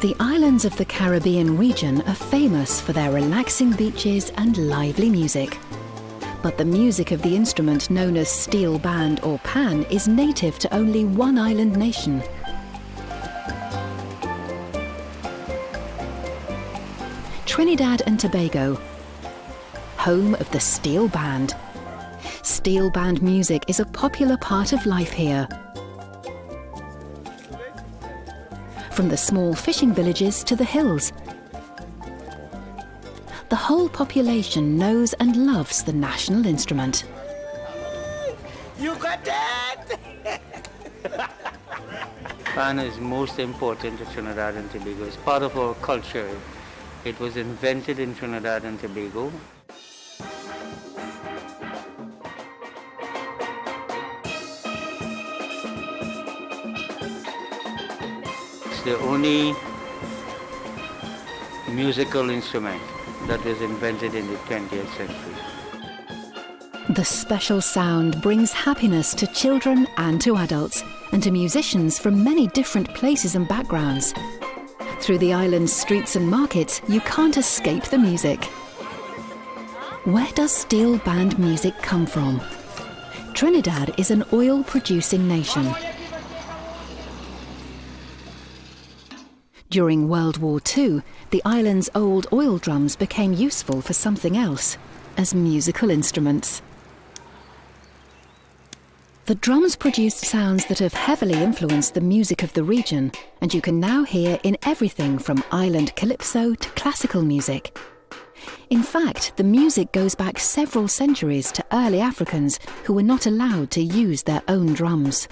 The islands of the Caribbean region are famous for their relaxing beaches and lively music. But the music of the instrument known as steel band or pan is native to only one island nation. Trinidad and Tobago, home of the steel band. Steel band music is a popular part of life here. From the small fishing villages to the hills, the whole population knows and loves the national instrument. You got that! Pan is most important to Trinidad and Tobago. It's part of our culture. It was invented in Trinidad and Tobago. It's the only musical instrument that was invented in the 20th century. The special sound brings happiness to children and to adults, and to musicians from many different places and backgrounds. Through the island's streets and markets, you can't escape the music. Where does steel band music come from? Trinidad is an oil-producing nation. During World War II, the island's old oil drums became useful for something else, as musical instruments. The drums produced sounds that have heavily influenced the music of the region, and you can now hear in everything from island calypso to classical music. In fact, the music goes back several centuries to early Africans who were not allowed to use their own drums.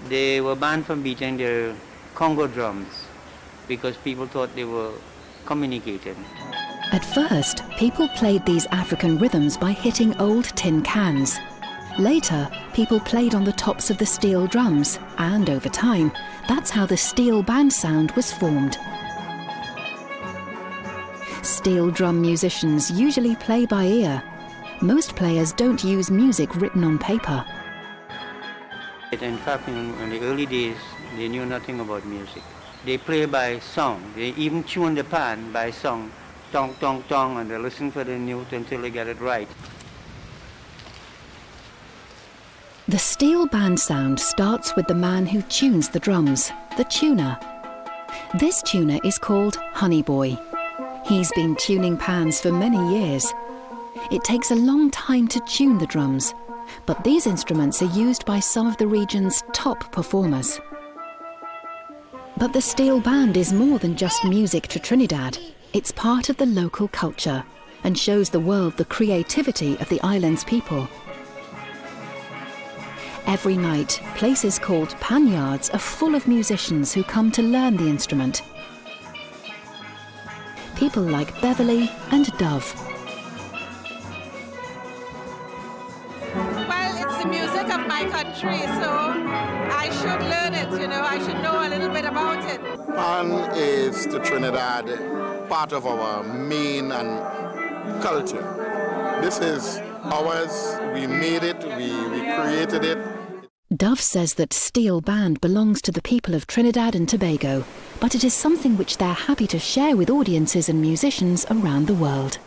They were banned from beating their Congo drums because people thought they were communicating. At first, people played these African rhythms by hitting old tin cans. Later, people played on the tops of the steel drums, and over time, that's how the steel band sound was formed. Steel drum musicians usually play by ear. Most players don't use music written on paper. In fact, in the early days, they knew nothing about music. They play by song. They even tune the pan by song. Tong, tong, tong, and they listen for the note until they get it right. The steel band sound starts with the man who tunes the drums, the tuner. This tuner is called Honey Boy. He's been tuning pans for many years. It takes a long time to tune the drums, but these instruments are used by some of the region's top performers. But the steel band is more than just music to Trinidad. It's part of the local culture and shows the world the creativity of the island's people. Every night, places called pan yards are full of musicians who come to learn the instrument. People like Beverly and Dove. Well, it's the music of my country, so I should learn it, I should know a little bit about it. Pan is to Trinidad part of our main and culture. This is ours, we made it, we created it. Dove says that steel band belongs to the people of Trinidad and Tobago, but it is something which they're happy to share with audiences and musicians around the world.